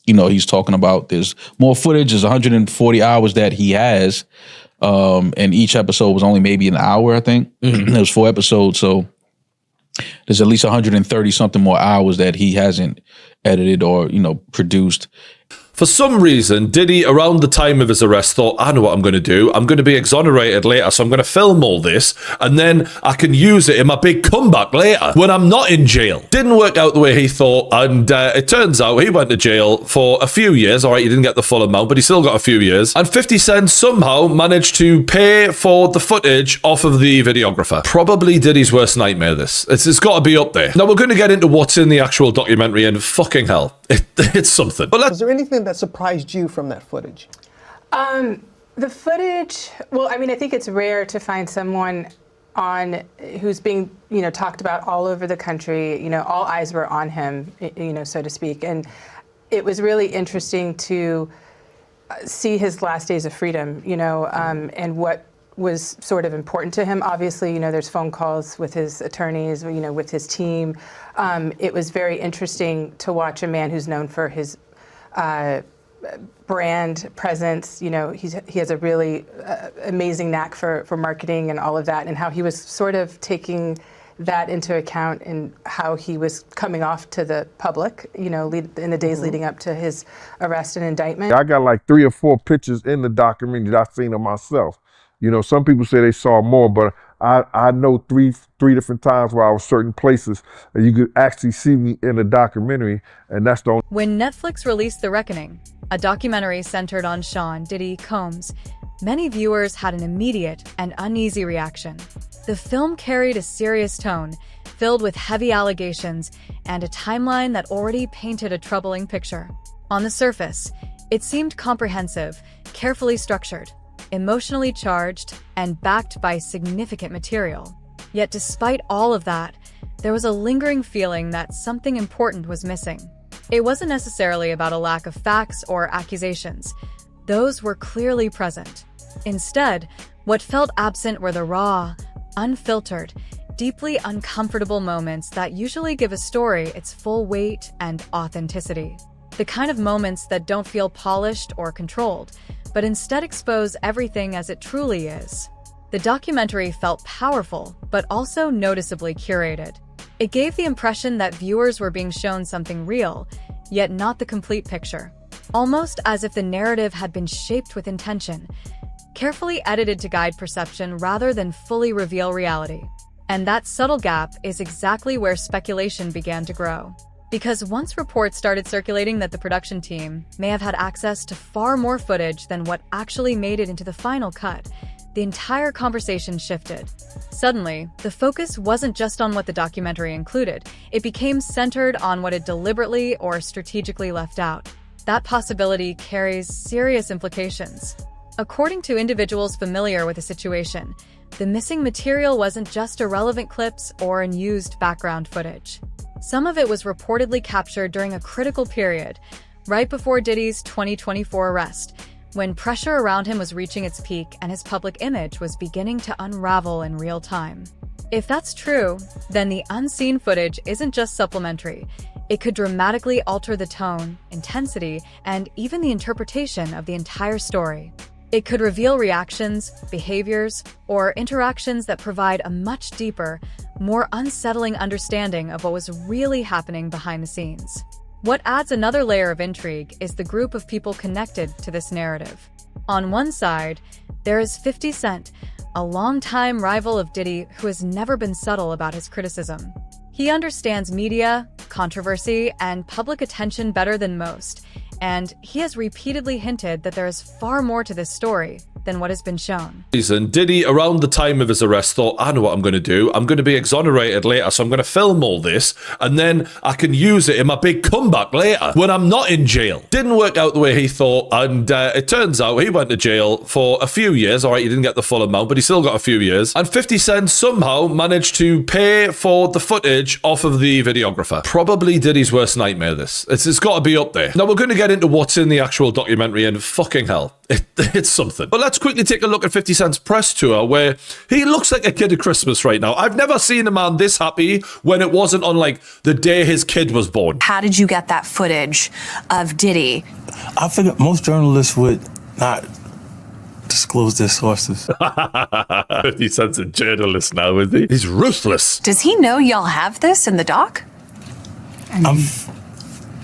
he's talking about there's more footage. There's 140 hours that he has, and each episode was only maybe an hour, I think. There's 4 episodes, so there's at least 130 something more hours that he hasn't edited or produced. For some reason, Diddy, around the time of his arrest, thought, I know what I'm going to do. I'm going to be exonerated later, so I'm going to film all this, and then I can use it in my big comeback later when I'm not in jail. Didn't work out the way he thought, and it turns out he went to jail for a few years. All right, he didn't get the full amount, but he still got a few years. And 50 Cent somehow managed to pay for the footage off of the videographer. Probably Diddy's worst nightmare, this. It's got to be up there. Now, we're going to get into what's in the actual documentary, and fucking hell, it's something. But was there anything that surprised you from that footage? The footage, well, I mean, I think it's rare to find someone who's being, talked about all over the country. All eyes were on him, so to speak. And it was really interesting to see his last days of freedom, and what was sort of important to him. Obviously, there's phone calls with his attorneys, with his team. It was very interesting to watch a man who's known for his brand presence. He has a really amazing knack for marketing and all of that, and how he was sort of taking that into account in how he was coming off to the public, in the days leading up to his arrest and indictment. I got like 3 or 4 pictures in the documentary that I've seen of myself. Some people say they saw more, but I know three different times where I was certain places and you could actually see me in the documentary, and that's the only. When Netflix released The Reckoning, a documentary centered on Sean Diddy Combs, many viewers had an immediate and uneasy reaction. The film carried a serious tone, filled with heavy allegations and a timeline that already painted a troubling picture. On the surface, it seemed comprehensive, carefully structured, emotionally charged, and backed by significant material. Yet despite all of that, there was a lingering feeling that something important was missing. It wasn't necessarily about a lack of facts or accusations. Those were clearly present. Instead, what felt absent were the raw, unfiltered, deeply uncomfortable moments that usually give a story its full weight and authenticity. The kind of moments that don't feel polished or controlled, but instead expose everything as it truly is. The documentary felt powerful, but also noticeably curated. It gave the impression that viewers were being shown something real, yet not the complete picture. Almost as if the narrative had been shaped with intention, carefully edited to guide perception rather than fully reveal reality. And that subtle gap is exactly where speculation began to grow. Because once reports started circulating that the production team may have had access to far more footage than what actually made it into the final cut, the entire conversation shifted. Suddenly, the focus wasn't just on what the documentary included, it became centered on what it deliberately or strategically left out. That possibility carries serious implications. According to individuals familiar with the situation, the missing material wasn't just irrelevant clips or unused background footage. Some of it was reportedly captured during a critical period, right before Diddy's 2024 arrest, when pressure around him was reaching its peak and his public image was beginning to unravel in real time. If that's true, then the unseen footage isn't just supplementary. It could dramatically alter the tone, intensity, and even the interpretation of the entire story. It could reveal reactions, behaviors, or interactions that provide a much deeper, more unsettling understanding of what was really happening behind the scenes. What adds another layer of intrigue is the group of people connected to this narrative. On one side, there is 50 Cent, a longtime rival of Diddy who has never been subtle about his criticism. He understands media, controversy, and public attention better than most, and he has repeatedly hinted that there is far more to this story than what has been shown. Diddy, around the time of his arrest, thought, I know what I'm going to do. I'm going to be exonerated later, so I'm going to film all this, and then I can use it in my big comeback later when I'm not in jail. Didn't work out the way he thought, and it turns out he went to jail for a few years. All right, he didn't get the full amount, but he still got a few years. And 50 Cent somehow managed to pay for the footage off of the videographer. Probably Diddy's worst nightmare, this. It's got to be up there. Now, we're going to get into what's in the actual documentary, and fucking hell, it's something. But let's quickly take a look at 50 Cent's press tour, where he looks like a kid at Christmas right now. I've never seen a man this happy when it wasn't on like the day his kid was born. How did you get that footage of Diddy? I figured most journalists would not disclose their sources. 50 Cent's a journalist now, is he? He's ruthless. Does he know y'all have this in the doc?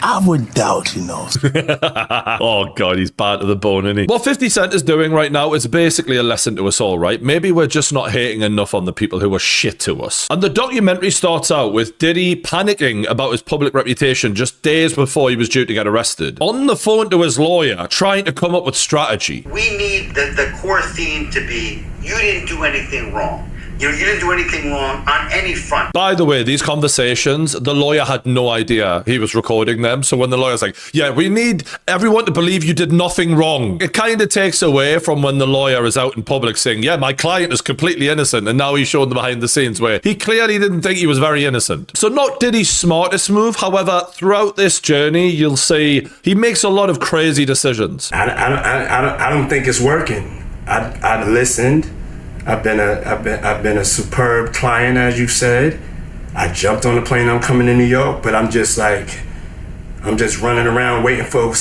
I would doubt he knows. Oh, God, he's bad to the bone, isn't he? What 50 Cent is doing right now is basically a lesson to us all, right? Maybe we're just not hating enough on the people who are shit to us. And the documentary starts out with Diddy panicking about his public reputation just days before he was due to get arrested. On the phone to his lawyer, trying to come up with strategy. We need the core theme to be, you didn't do anything wrong. You didn't do anything wrong on any front. By the way, these conversations, the lawyer had no idea he was recording them. So when the lawyer's like, yeah, we need everyone to believe you did nothing wrong, it kind of takes away from when the lawyer is out in public saying, yeah, my client is completely innocent. And now he's showing the behind the scenes where he clearly didn't think he was very innocent. So not Diddy's smartest move. However, throughout this journey, you'll see he makes a lot of crazy decisions. I don't think it's working. I listened. I've been a superb client, as you said. I jumped on the plane. I'm coming to New York, but I'm just running around waiting for a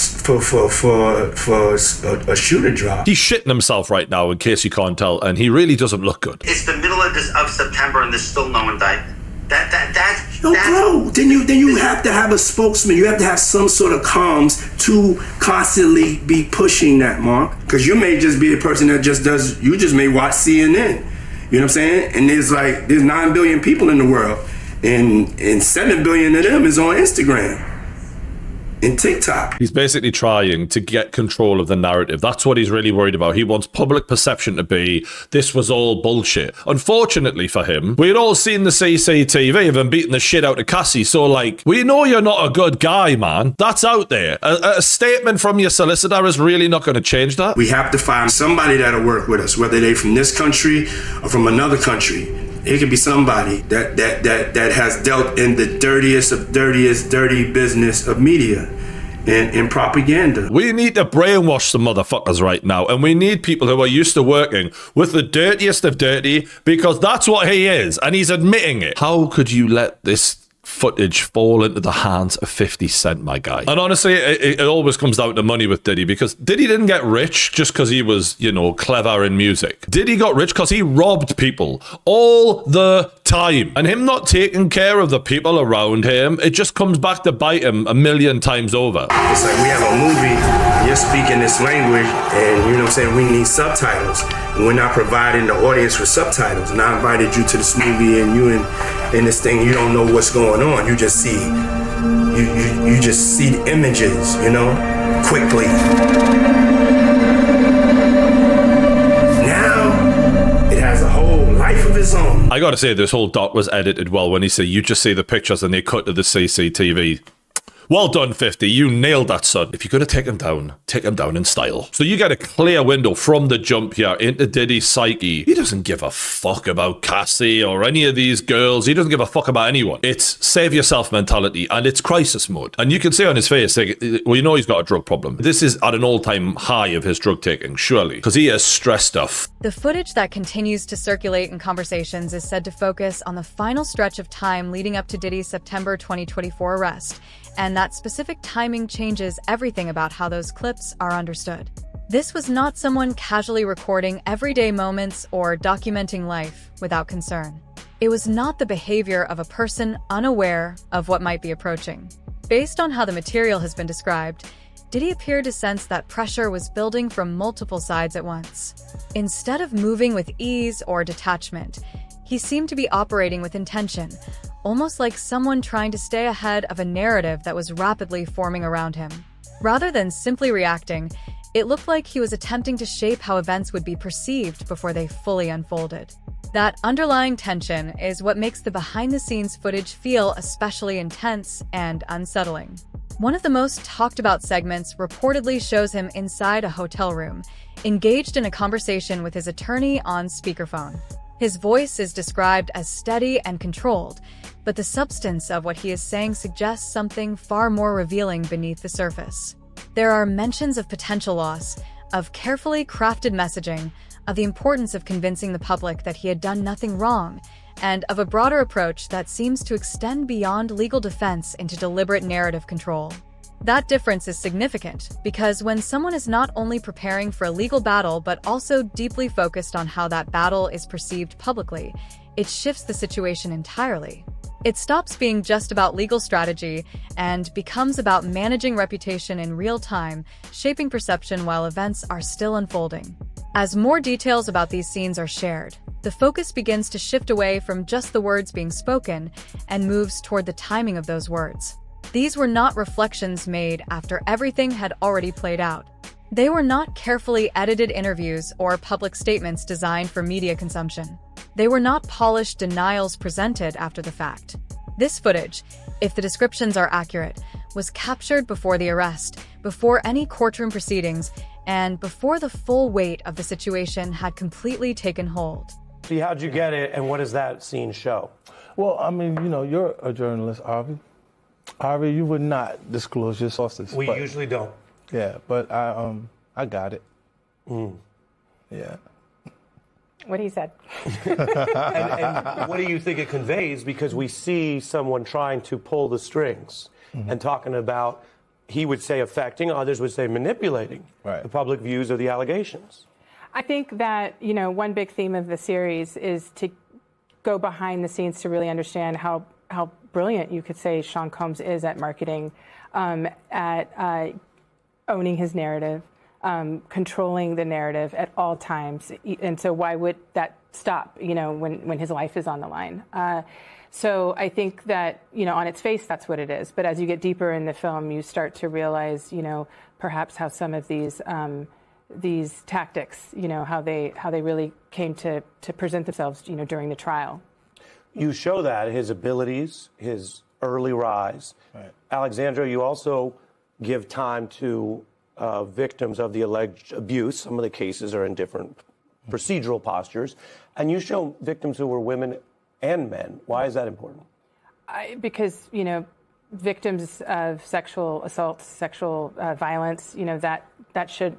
shoe to drop. He's shitting himself right now, in case you can't tell, and he really doesn't look good. It's the middle of September, and there's still no indictment. Bro, then you have to have a spokesman. You have to have some sort of comms to constantly be pushing that, Mark. Because you may just be a person that you just may watch CNN. You know what I'm saying? And there's 9 billion people in the world, and 7 billion of them is on Instagram and TikTok. He's basically trying to get control of the narrative. That's what he's really worried about. He wants public perception to be, this was all bullshit. Unfortunately for him, we'd all seen the CCTV of him beating the shit out of Cassie, so we know you're not a good guy, man. That's out there. A statement from your solicitor is really not going to change that. We have to find somebody that'll work with us, whether they're from this country or from another country. It could be somebody that has dealt in the dirtiest dirty business of media and propaganda. We need to brainwash some motherfuckers right now, and we need people who are used to working with the dirtiest of dirty, because that's what he is, and he's admitting it. How could you let this footage fall into the hands of 50 Cent, my guy? And honestly, it always comes down to money with Diddy, because Diddy didn't get rich just because he was, clever in music. Diddy got rich because he robbed people all the time. And him not taking care of the people around him, it just comes back to bite him a million times over. It's like we have a movie, you're speaking this language, and you know what I'm saying, we need subtitles. And we're not providing the audience with subtitles. And I invited you to this movie, and you in this thing, you don't know what's going on. You just see, you just see the images, quickly. Now, it has a whole life of its own. I gotta say, this whole doc was edited well when he said, you just see the pictures and they cut to the CCTV. Well done, 50. You nailed that, son. If you're going to take him down in style. So you get a clear window from the jump here into Diddy's psyche. He doesn't give a fuck about Cassie or any of these girls. He doesn't give a fuck about anyone. It's save yourself mentality, and it's crisis mode. And you can see on his face, he's got a drug problem. This is at an all-time high of his drug taking, surely, because he is stressed stuff. The footage that continues to circulate in conversations is said to focus on the final stretch of time leading up to Diddy's September 2024 arrest, and that specific timing changes everything about how those clips are understood. This was not someone casually recording everyday moments or documenting life without concern. It was not the behavior of a person unaware of what might be approaching. Based on how the material has been described, Diddy appeared to sense that pressure was building from multiple sides at once. Instead of moving with ease or detachment, he seemed to be operating with intention, almost like someone trying to stay ahead of a narrative that was rapidly forming around him. Rather than simply reacting, it looked like he was attempting to shape how events would be perceived before they fully unfolded. That underlying tension is what makes the behind-the-scenes footage feel especially intense and unsettling. One of the most talked about segments reportedly shows him inside a hotel room, engaged in a conversation with his attorney on speakerphone. His voice is described as steady and controlled, but the substance of what he is saying suggests something far more revealing beneath the surface. There are mentions of potential loss, of carefully crafted messaging, of the importance of convincing the public that he had done nothing wrong, and of a broader approach that seems to extend beyond legal defense into deliberate narrative control. That difference is significant because when someone is not only preparing for a legal battle but also deeply focused on how that battle is perceived publicly, it shifts the situation entirely. It stops being just about legal strategy and becomes about managing reputation in real time, shaping perception while events are still unfolding. As more details about these scenes are shared, the focus begins to shift away from just the words being spoken and moves toward the timing of those words. These were not reflections made after everything had already played out. They were not carefully edited interviews or public statements designed for media consumption. They were not polished denials presented after the fact. This footage, if the descriptions are accurate, was captured before the arrest, before any courtroom proceedings, and before the full weight of the situation had completely taken hold. See, how'd you get it, and what does that scene show? Well, I mean, you know, you're a journalist, Harvey. Harvey, you would not disclose your sources. We usually don't. Yeah, but I got it. Yeah. What he said. And what do you think it conveys? Because we see someone trying to pull the strings and talking about, he would say affecting, others would say manipulating the public views of the allegations. I think that, you know, one big theme of the series is to go behind the scenes to really understand how brilliant you could say Sean Combs is at marketing, at owning his narrative, controlling the narrative at all times. And so why would that stop, you know, when his life is on the line? So I think that, you know, on its face, that's what it is. But as you get deeper in the film, you start to realize, you know, perhaps how some of these tactics, you know, how they really came to present themselves, you know, during the trial. You show that, his abilities, his early rise. Right. Alexandra, you also give time to victims of the alleged abuse. Some of the cases are in different procedural postures. And you show victims who were women and men. Why is that important? Because, you know, victims of sexual assault, sexual violence, you know, that should...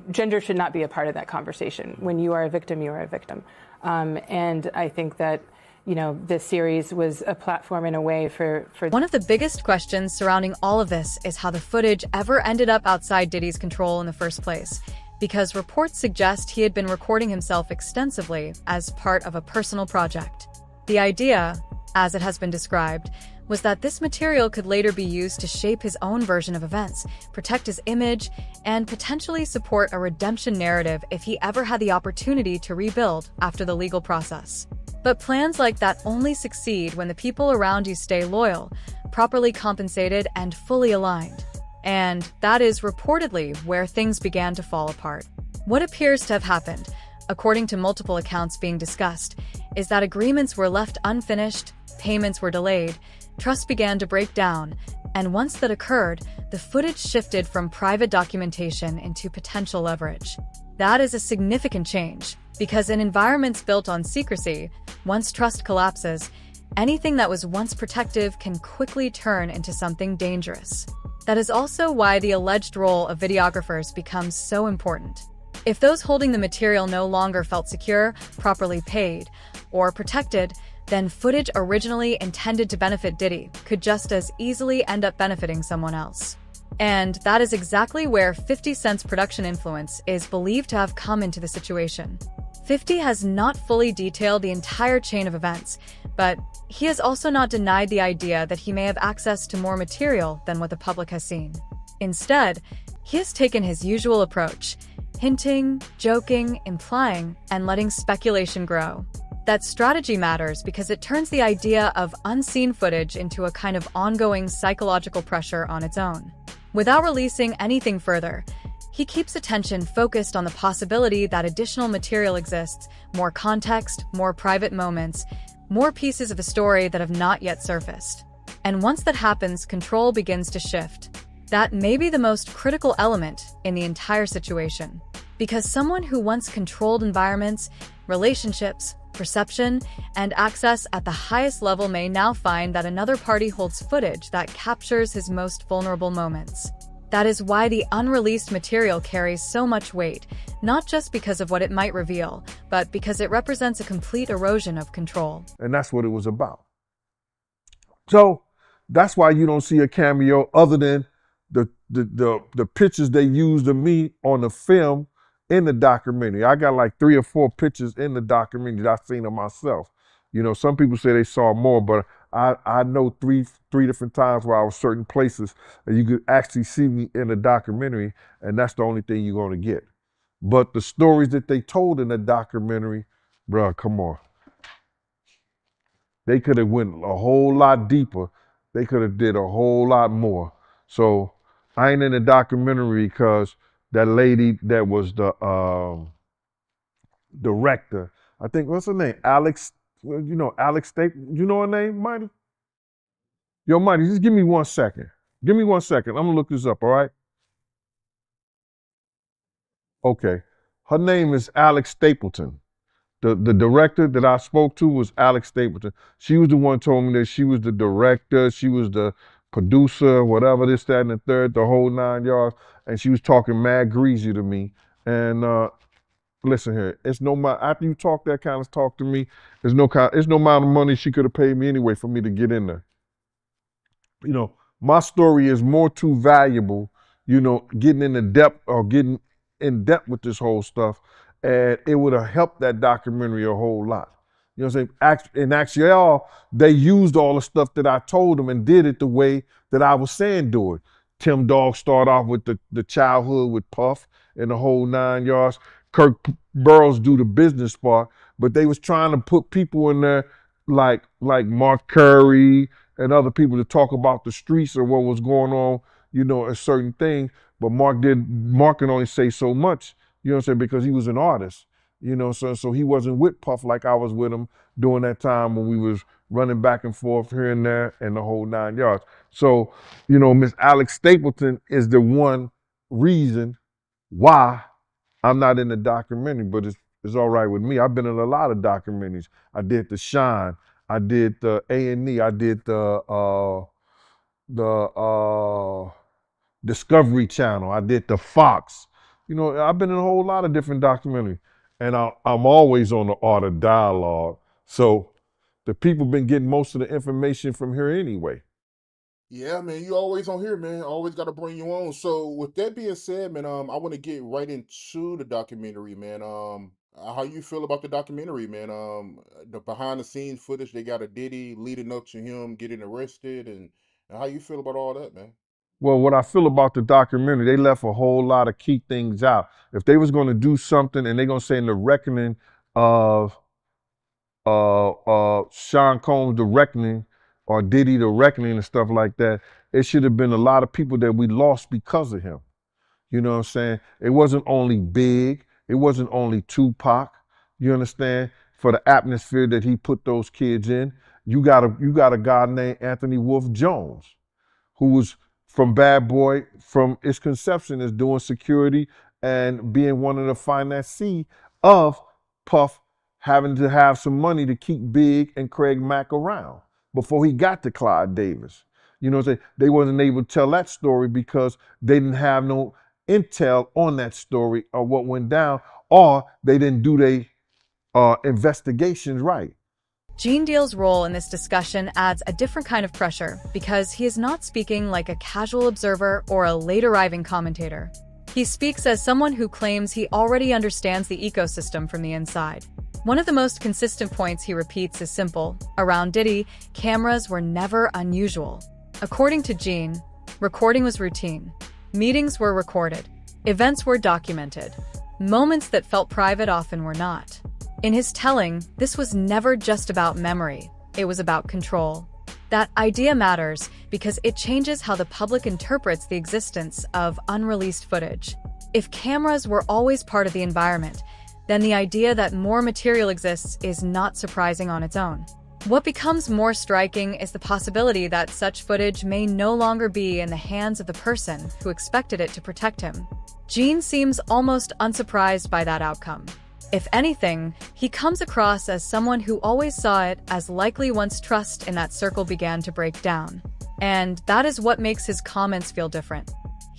gender should not be a part of that conversation. When you are a victim, you are a victim. And I think that, you know, this series was a platform in a way for... One of the biggest questions surrounding all of this is how the footage ever ended up outside Diddy's control in the first place, because reports suggest he had been recording himself extensively as part of a personal project. The idea, as it has been described, was that this material could later be used to shape his own version of events, protect his image, and potentially support a redemption narrative if he ever had the opportunity to rebuild after the legal process. But plans like that only succeed when the people around you stay loyal, properly compensated, and fully aligned. And that is reportedly where things began to fall apart. What appears to have happened, according to multiple accounts being discussed, is that agreements were left unfinished, payments were delayed, trust began to break down, and once that occurred, the footage shifted from private documentation into potential leverage. That is a significant change, because in environments built on secrecy, once trust collapses, anything that was once protective can quickly turn into something dangerous. That is also why the alleged role of videographers becomes so important. If those holding the material no longer felt secure, properly paid, or protected, then footage originally intended to benefit Diddy could just as easily end up benefiting someone else. And that is exactly where 50 Cent's production influence is believed to have come into the situation. 50 has not fully detailed the entire chain of events, but he has also not denied the idea that he may have access to more material than what the public has seen. Instead, he has taken his usual approach, hinting, joking, implying, and letting speculation grow. That strategy matters because it turns the idea of unseen footage into a kind of ongoing psychological pressure on its own. Without releasing anything further, he keeps attention focused on the possibility that additional material exists, more context, more private moments, more pieces of a story that have not yet surfaced. And once that happens, control begins to shift. That may be the most critical element in the entire situation, because someone who once controlled environments, relationships, perception, and access at the highest level may now find that another party holds footage that captures his most vulnerable moments. That is why the unreleased material carries so much weight, not just because of what it might reveal, but because it represents a complete erosion of control. And that's what it was about. So that's why you don't see a cameo other than the pictures they used of me on the film in the documentary. I got like 3 or 4 pictures in the documentary that I've seen of myself. You know, some people say they saw more, but I know three different times where I was certain places and you could actually see me in the documentary, and that's the only thing you're going to get. But the stories that they told in the documentary, bruh, come on. They could have went a whole lot deeper. They could have did a whole lot more. So I ain't in the documentary because that lady that was the director, I think, what's her name? Alex, you know, Alex Staple. You know her name, Mighty? Yo, Mighty, just give me 1 second. Give me 1 second. I'm gonna look this up, all right? Okay. Her name is Alex Stapleton. The director that I spoke to was Alex Stapleton. She was the one who told me that she was the director, she was the producer, whatever, this, that, and the third, the whole 9 yards. And she was talking mad greasy to me. And listen here, it's no matter, after you talk that kind of talk to me, it's no amount of money she could have paid me anyway for me to get in there. You know, my story is more too valuable, you know, getting in depth with this whole stuff. And it would have helped that documentary a whole lot. You know what I'm saying? In actuality, they used all the stuff that I told them and did it the way that I was saying do it. Tim Dog started off with the childhood with Puff and the whole 9 yards. Kirk Burrows do the business part, but they was trying to put people in there like Mark Curry and other people to talk about the streets or what was going on, you know, a certain thing. But Mark can only say so much, you know what I'm saying, because he was an artist, you know, so he wasn't with Puff like I was with him during that time when we was running back and forth here and there and the whole 9 yards. So, you know, Miss Alex Stapleton is the one reason why I'm not in the documentary, but it's all right with me. I've been in a lot of documentaries. I did The Shine, I did the A&E, I did the Discovery Channel, I did the Fox. You know, I've been in a whole lot of different documentaries, and I'm always on the Art of Dialogue. So the people been getting most of the information from here anyway. Yeah, man, you always on here, man. Always got to bring you on. So with that being said, man, I want to get right into the documentary, man. How you feel about the documentary, man? The behind the scenes footage they got of Diddy leading up to him getting arrested, and how you feel about all that, man? Well, what I feel about the documentary, they left a whole lot of key things out. If they was going to do something and they're going to say in the reckoning of Sean Combs, the reckoning, or Diddy, the reckoning and stuff like that, it should have been a lot of people that we lost because of him. You know what I'm saying? It wasn't only Big. It wasn't only Tupac. You understand? For the atmosphere that he put those kids in. You got a guy named Anthony Wolf Jones, who was from Bad Boy, from its conception as doing security and being one of the financiers of Puff having to have some money to keep Big and Craig Mack around before he got to Clyde Davis. You know what I'm saying? They wasn't able to tell that story because they didn't have no intel on that story or what went down, or they didn't do their investigations right. Gene Deal's role in this discussion adds a different kind of pressure because he is not speaking like a casual observer or a late-arriving commentator. He speaks as someone who claims he already understands the ecosystem from the inside. One of the most consistent points he repeats is simple. Around Diddy, cameras were never unusual. According to Gene, recording was routine. Meetings were recorded. Events were documented. Moments that felt private often were not. In his telling, this was never just about memory. It was about control. That idea matters because it changes how the public interprets the existence of unreleased footage. If cameras were always part of the environment, then the idea that more material exists is not surprising on its own. What becomes more striking is the possibility that such footage may no longer be in the hands of the person who expected it to protect him. Gene seems almost unsurprised by that outcome. If anything, he comes across as someone who always saw it as likely once trust in that circle began to break down. And that is what makes his comments feel different.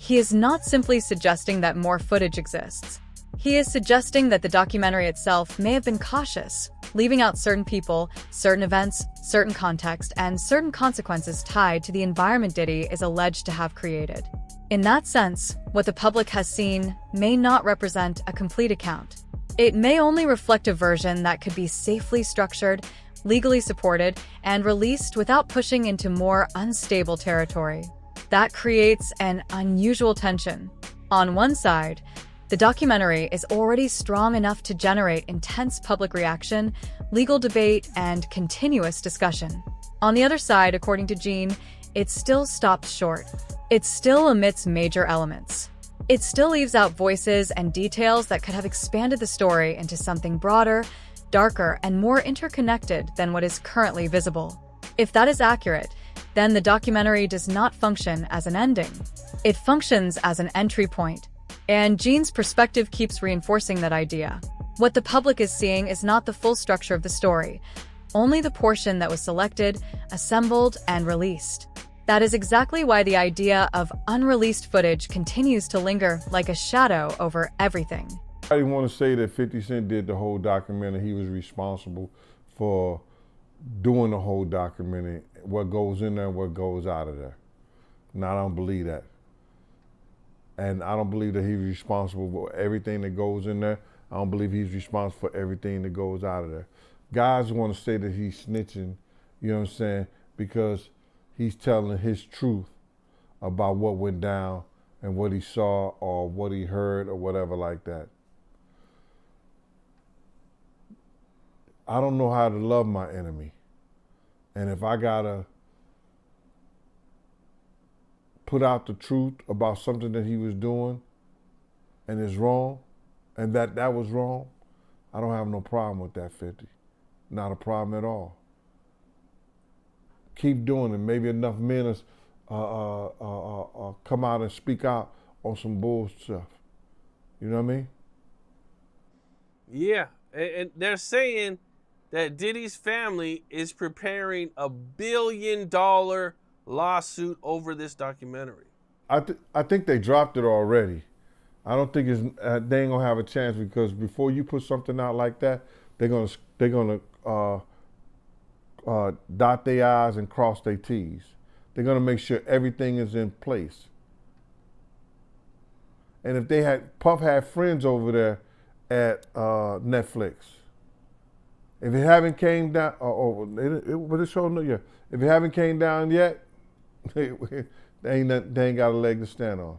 he is not simply suggesting that more footage exists. He is suggesting that the documentary itself may have been cautious, leaving out certain people, certain events, certain context, and certain consequences tied to the environment Diddy is alleged to have created. In that sense, what the public has seen may not represent a complete account. It may only reflect a version that could be safely structured, legally supported, and released without pushing into more unstable territory. That creates an unusual tension. On one side, the documentary is already strong enough to generate intense public reaction, legal debate, and continuous discussion. On the other side, according to Gene, it still stops short. It still omits major elements. It still leaves out voices and details that could have expanded the story into something broader, darker, and more interconnected than what is currently visible. If that is accurate, then the documentary does not function as an ending. It functions as an entry point. And Gene's perspective keeps reinforcing that idea. What the public is seeing is not the full structure of the story, only the portion that was selected, assembled, and released. That is exactly why the idea of unreleased footage continues to linger like a shadow over everything. I didn't want to say that 50 Cent did the whole documentary. He was responsible for doing the whole documentary, what goes in there and what goes out of there. No, I don't believe that. And I don't believe that he's responsible for everything that goes in there. I don't believe he's responsible for everything that goes out of there. Guys want to say that he's snitching, you know what I'm saying, because he's telling his truth about what went down and what he saw or what he heard or whatever like that. I don't know how to love my enemy. And if I gotta put out the truth about something that he was doing and is wrong, and that was wrong, I don't have no problem with that, 50. Not a problem at all. Keep doing it. Maybe enough men come out and speak out on some bull stuff. You know what I mean? Yeah, and they're saying that Diddy's family is preparing $1 billion lawsuit over this documentary. I think they dropped it already. I don't think they ain't gonna have a chance, because before you put something out like that, they're gonna dot their I's and cross their T's. They're gonna make sure everything is in place. And if Puff had friends over there at Netflix, if it haven't came down, if it haven't came down yet, they ain't got a leg to stand on.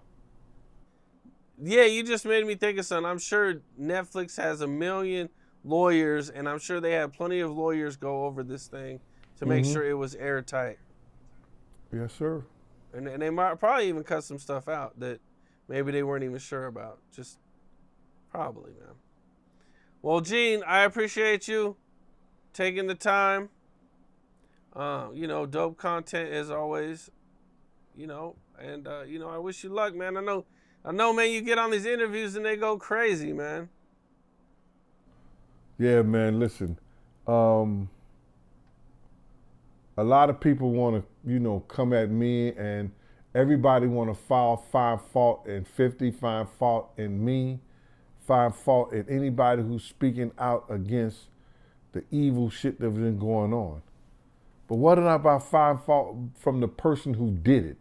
Yeah, you just made me think of something. I'm sure Netflix has 1 million lawyers, and I'm sure they had plenty of lawyers go over this thing to make sure it was airtight. Yes, sir. And they might probably even cut some stuff out that maybe they weren't even sure about. Just probably, man. Well, Gene, I appreciate you taking the time. Dope content as always. And I wish you luck, man. I know, man, you get on these interviews and they go crazy, man. Yeah, man, listen. A lot of people want to, come at me, and everybody want to find fault in 50, find fault in me, find fault in anybody who's speaking out against the evil shit that's been going on. But what about find fault from the person who did it?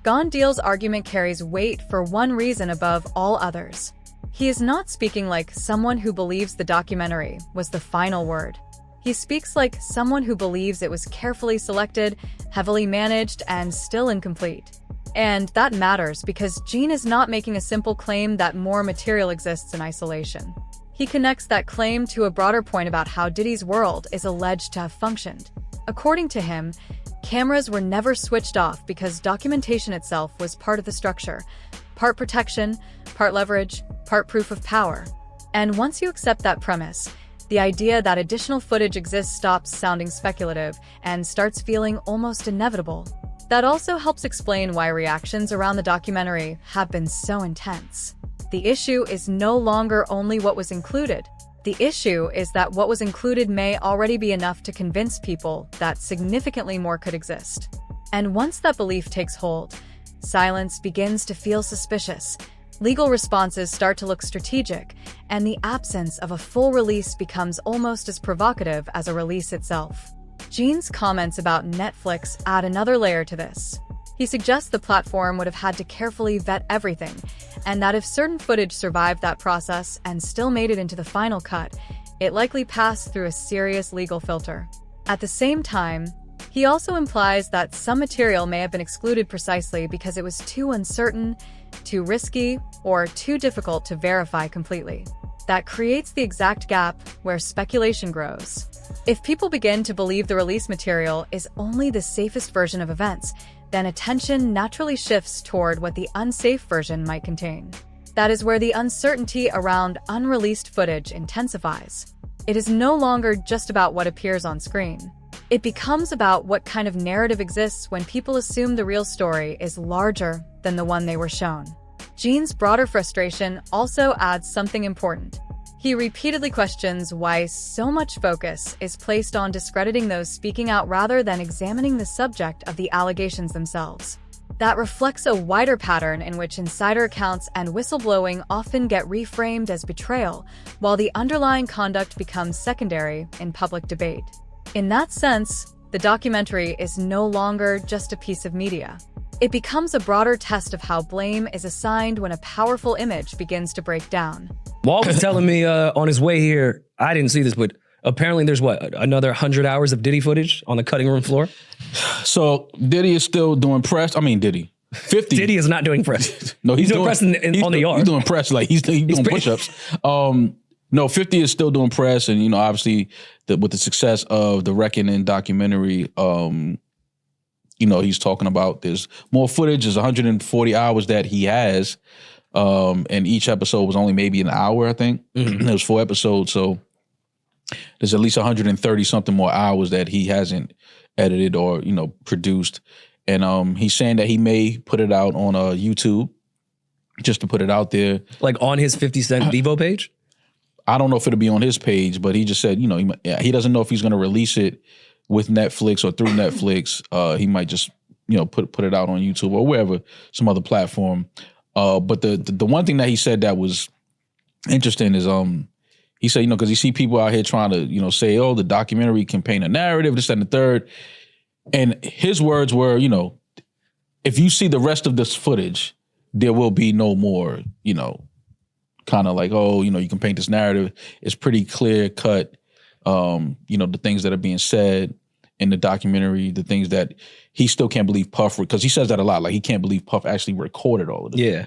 Gone Deal's argument carries weight for one reason above all others. He is not speaking like someone who believes the documentary was the final word. He speaks like someone who believes it was carefully selected, heavily managed, and still incomplete. And that matters because Gene is not making a simple claim that more material exists in isolation. He connects that claim to a broader point about how Diddy's world is alleged to have functioned. According to him, cameras were never switched off because documentation itself was part of the structure, part protection, part leverage, part proof of power. And once you accept that premise, the idea that additional footage exists stops sounding speculative and starts feeling almost inevitable. That also helps explain why reactions around the documentary have been so intense. The issue is no longer only what was included. The issue is that what was included may already be enough to convince people that significantly more could exist. And once that belief takes hold, Silence begins to feel suspicious. Legal responses start to look strategic, and the absence of a full release becomes almost as provocative as a release itself. Gene's comments about Netflix add another layer to this. He suggests the platform would have had to carefully vet everything, and that if certain footage survived that process and still made it into the final cut, it likely passed through a serious legal filter. At the same time, he also implies that some material may have been excluded precisely because it was too uncertain, too risky, or too difficult to verify completely. That creates the exact gap where speculation grows. If people begin to believe the release material is only the safest version of events, then attention naturally shifts toward what the unsafe version might contain. That is where the uncertainty around unreleased footage intensifies. It is no longer just about what appears on screen. It becomes about what kind of narrative exists when people assume the real story is larger than the one they were shown. Gene's broader frustration also adds something important. He repeatedly questions why so much focus is placed on discrediting those speaking out rather than examining the subject of the allegations themselves. That reflects a wider pattern in which insider accounts and whistleblowing often get reframed as betrayal, while the underlying conduct becomes secondary in public debate. In that sense, the documentary is no longer just a piece of media. It becomes a broader test of how blame is assigned when a powerful image begins to break down. Walt was telling me on his way here, I didn't see this, but apparently there's another 100 hours of Diddy footage on the cutting room floor? So Diddy is still doing press. I mean, Diddy. 50. Diddy is not doing press. No, he's doing press on the yard. He's doing press, like he's doing push-ups. No, 50 is still doing press, and obviously with the success of the Reckoning documentary, he's talking about there's more footage. There's 140 hours that he has, and each episode was only maybe an hour, I think. There was 4 episodes, so there's at least 130 something more hours that he hasn't edited or produced, and he's saying that he may put it out on YouTube just to put it out there, like on his 50 Cent Devo page. I don't know if it'll be on his page, but he just said, he doesn't know if he's going to release it with Netflix or through Netflix. He might just, put it out on YouTube or wherever, some other platform. But the one thing that he said that was interesting is, he said, because you see people out here trying to, say, oh, the documentary can paint a narrative, this, that, and the third. And his words were, if you see the rest of this footage, there will be no more, kind of like, oh, you can paint this narrative. It's pretty clear cut, the things that are being said in the documentary, the things that he still can't believe Puff, because he says that a lot, like he can't believe Puff actually recorded all of this. Yeah.